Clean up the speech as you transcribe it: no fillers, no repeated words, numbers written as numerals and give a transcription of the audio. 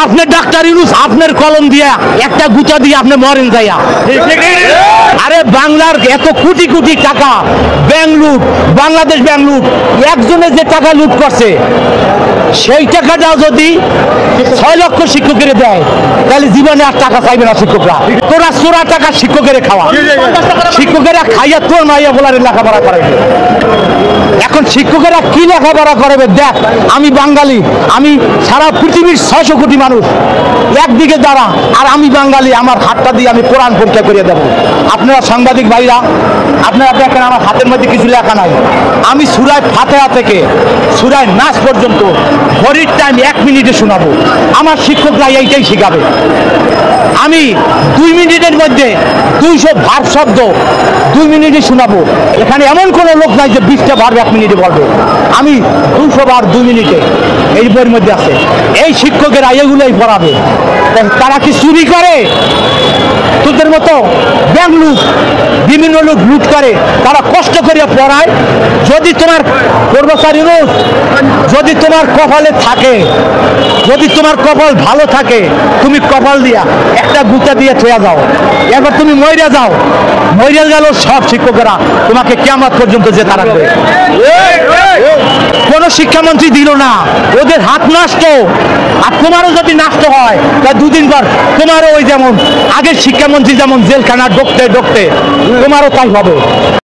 আপনি ডাক্তার ইউনুস আপনার কলম দিয়া একটা গুতা দিয়ে আপনি মরেন যাইয়া। আরে বাংলার এত কোটি কোটি টাকা ব্যাংক লুট, বাংলাদেশ ব্যাংক লুট, একজনের যে টাকা লুট করছে সেই টাকাটা যদি 6 লক্ষ শিক্ষকের দেয় তাহলে জীবনে আর টাকা চাইবে না শিক্ষকরা। তোরা চোরা টাকা শিক্ষকের খাওয়া, শিক্ষকেরা খাইয়া তোর মাইয়া বলার লেখাপড়া করাবে। এখন শিক্ষকেরা কি লেখাপড়া করবে দেখ। আমি বাঙালি, আমি সারা পৃথিবীর 600 কোটি মানুষ একদিকে দাঁড়া, আর আমি বাঙালি, আমার হাতটা দিয়ে আমি কোরআন পরীক্ষা করিয়ে দেবো। আপনারা সাংবাদিক ভাইরা, আপনারা দেখেন আমার হাতের মধ্যে কিছু লেখা নাই। আমি সূরা ফাতিহা থেকে সূরা নাস পর্যন্ত ঘড়ির টাইম 1 মিনিটে শোনাবো। আমার শিক্ষকরা এইটাই শেখাবে। আমি 2 মিনিটের মধ্যে 200 ভার্ব শব্দ 2 মিনিটে শোনাবো। এখানে এমন কোনো লোক নাই যে 20টা ভার্ব 1 মিনিটে বলবে। আমি 200 বার 2 মিনিটে এই বইয়ের মধ্যে আছে। এই শিক্ষকেরা এগুলোই পড়াবে। তারা কি চুরি করে? তোদের মতো ব্যাংক লুট, বিভিন্ন লোক লুট করে, তারা কষ্ট করে পড়ায়। যদি তোমার কর্মচারী লোক, যদি তোমার কপালে থাকে, যদি তোমার কপাল ভালো থাকে, তুমি কপাল দিয়া একটা গুতা দিয়ে থইয়া যাও, এবার তুমি মইরা যাও। মইরা গেল সব শিক্ষকেরা তোমাকে কিয়ামত পর্যন্ত যেতে রাখবে। কোন শিক্ষামন্ত্রী দিল না, ওদের হাত নষ্ট। আর তোমারও যদি নষ্ট হয় তা 2 দিন পর তোমারও ওই যেমন আগের শিক্ষামন্ত্রী যেমন জেলখানা ঢুকতে ঢুকতে তোমারও তাই হবে।